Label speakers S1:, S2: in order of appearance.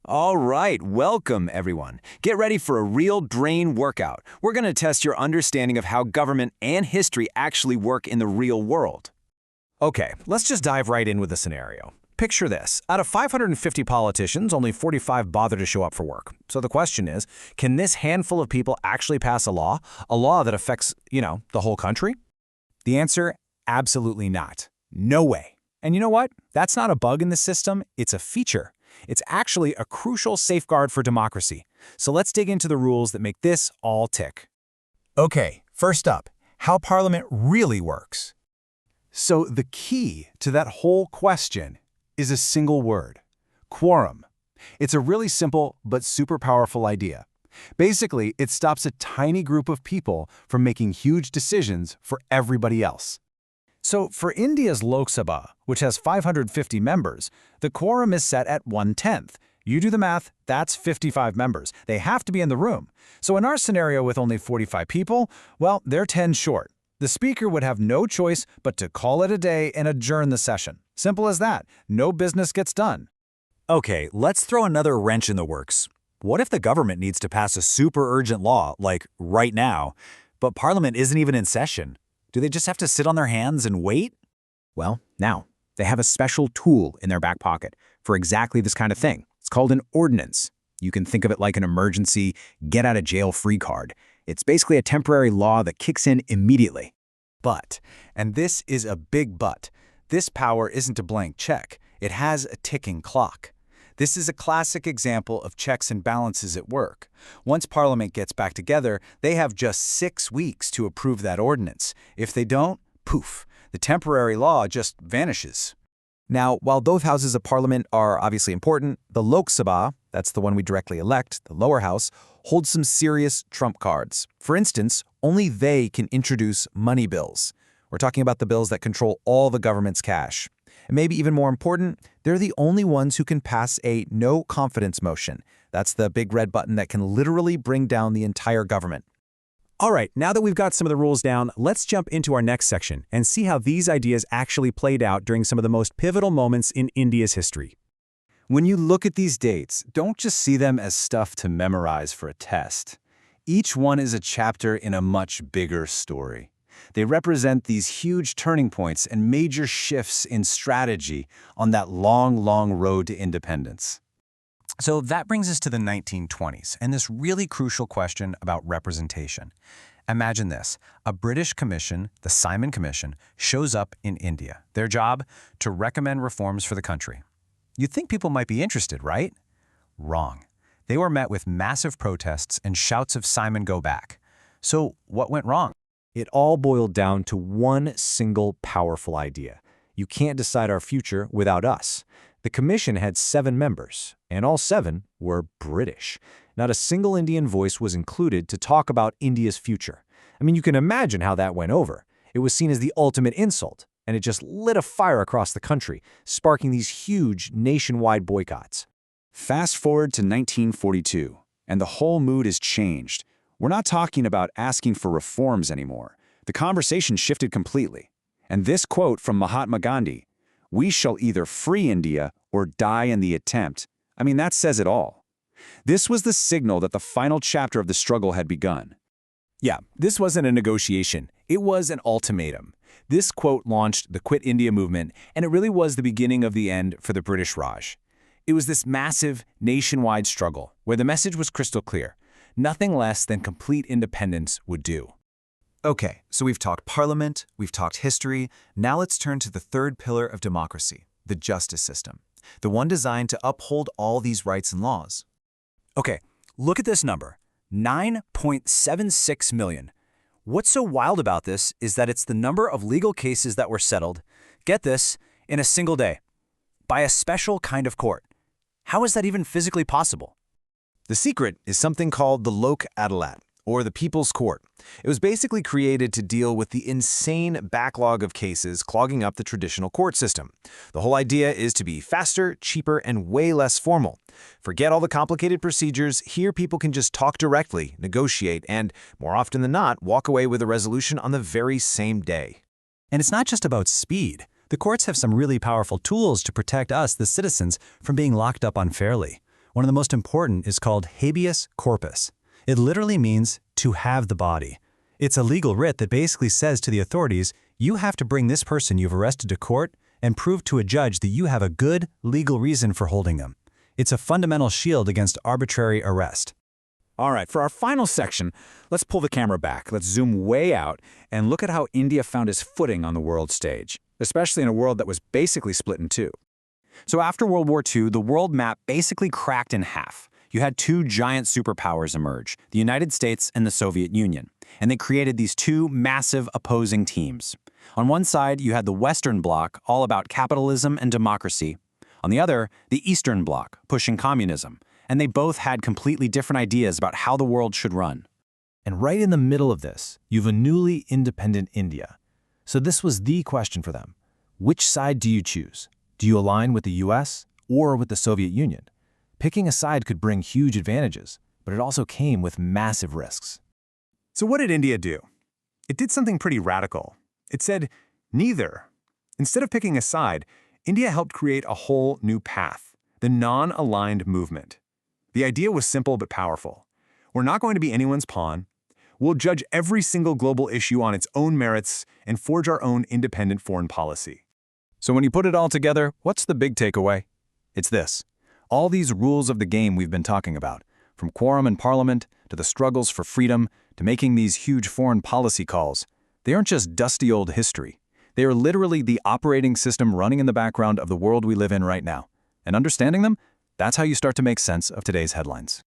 S1: All right, welcome everyone. Get ready for a real brain workout. We're going to test your understanding of how government and history actually work in the real world.
S2: Okay, let's just dive right in with a scenario. Picture this. Out of 550 politicians, only 45 bother to show up for work. So the question is, can this handful of people actually pass a law that affects, the whole country? The answer, absolutely not. No way. And you know what? That's not a bug in the system, it's a feature. It's actually a crucial safeguard for democracy. So let's dig into the rules that make this all tick. Okay, first up, how Parliament really works. So the key to that whole question is a single word: quorum. It's a really simple but super powerful idea. Basically, it stops a tiny group of people from making huge decisions for everybody else. So for India's Lok Sabha, which has 550 members, the quorum is set at 1/10. You do the math, that's 55 members. They have to be in the room. So in our scenario with only 45 people, well, they're 10 short. The speaker would have no choice but to call it a day and adjourn the session. Simple as that. No business gets done.
S3: Okay, let's throw another wrench in the works. What if the government needs to pass a super urgent law, like right now, but Parliament isn't even in session? Do they just have to sit on their hands and wait?
S2: Well, now, they have a special tool in their back pocket for exactly this kind of thing. It's called an ordinance. You can think of it like an emergency get-out-of-jail-free card. It's basically a temporary law that kicks in immediately. But, and this is a big but, this power isn't a blank check. It has a ticking clock. This is a classic example of checks and balances at work. Once Parliament gets back together, they have just 6 weeks to approve that ordinance. If they don't, poof, the temporary law just vanishes. Now, while both houses of Parliament are obviously important, the Lok Sabha, that's the one we directly elect, the lower house, holds some serious trump cards. For instance, only they can introduce money bills. We're talking about the bills that control all the government's cash. And maybe even more important, they're the only ones who can pass a no confidence motion. That's the big red button that can literally bring down the entire government.
S3: All right, now that we've got some of the rules down, let's jump into our next section and see how these ideas actually played out during some of the most pivotal moments in India's history.
S1: When you look at these dates, don't just see them as stuff to memorize for a test. Each one is a chapter in a much bigger story. They represent these huge turning points and major shifts in strategy on that long road to independence.
S2: So that brings us to the 1920s and this really crucial question about representation. Imagine this. A British commission, the Simon Commission, shows up in India. Their job? To recommend reforms for the country. You'd think people might be interested, right? Wrong. They were met with massive protests and shouts of "Simon, go back." So what went wrong?
S3: It all boiled down to one single powerful idea. You can't decide our future without us. The commission had 7 members, and all 7 were British. Not a single Indian voice was included to talk about India's future. I mean, you can imagine how that went over. It was seen as the ultimate insult, and it just lit a fire across the country, sparking these huge nationwide boycotts.
S1: Fast forward to 1942, and the whole mood has changed. We're not talking about asking for reforms anymore. The conversation shifted completely. And this quote from Mahatma Gandhi, "We shall either free India or die in the attempt," I mean, that says it all. This was the signal that the final chapter of the struggle had begun.
S3: Yeah, this wasn't a negotiation. It was an ultimatum. This quote launched the Quit India movement, and it really was the beginning of the end for the British Raj. It was this massive, nationwide struggle where the message was crystal clear. Nothing less than complete independence would do.
S2: Okay, so we've talked Parliament, we've talked history. Now let's turn to the third pillar of democracy, the justice system, the one designed to uphold all these rights and laws.
S3: Okay, look at this number, 9.76 million. What's so wild about this is that it's the number of legal cases that were settled, get this, in a single day, by a special kind of court. How is that even physically possible?
S2: The secret is something called the Lok Adalat, or the People's Court. It was basically created to deal with the insane backlog of cases clogging up the traditional court system. The whole idea is to be faster, cheaper, and way less formal. Forget all the complicated procedures. Here people can just talk directly, negotiate, and, more often than not, walk away with a resolution on the very same day.
S3: And it's not just about speed. The courts have some really powerful tools to protect us, the citizens, from being locked up unfairly. One of the most important is called habeas corpus. It literally means to have the body. It's a legal writ that basically says to the authorities, you have to bring this person you've arrested to court and prove to a judge that you have a good legal reason for holding them. It's a fundamental shield against arbitrary arrest.
S1: All right, for our final section, let's pull the camera back. Let's zoom way out and look at how India found its footing on the world stage, especially in a world that was basically split in two. So after World War II, the world map basically cracked in half. You had two giant superpowers emerge, the United States and the Soviet Union, and they created these two massive opposing teams. On one side, you had the Western Bloc, all about capitalism and democracy. On the other, the Eastern Bloc, pushing communism. And they both had completely different ideas about how the world should run.
S2: And right in the middle of this, you've a newly independent India. So this was the question for them. Which side do you choose? Do you align with the US or with the Soviet Union? Picking a side could bring huge advantages, but it also came with massive risks.
S1: So what did India do? It did something pretty radical. It said, neither. Instead of picking a side, India helped create a whole new path, the non-aligned movement. The idea was simple but powerful. We're not going to be anyone's pawn. We'll judge every single global issue on its own merits and forge our own independent foreign policy. So when you put it all together, what's the big takeaway? It's this. All these rules of the game we've been talking about, from quorum in parliament to the struggles for freedom to making these huge foreign policy calls, they aren't just dusty old history. They are literally the operating system running in the background of the world we live in right now. And understanding them, that's how you start to make sense of today's headlines.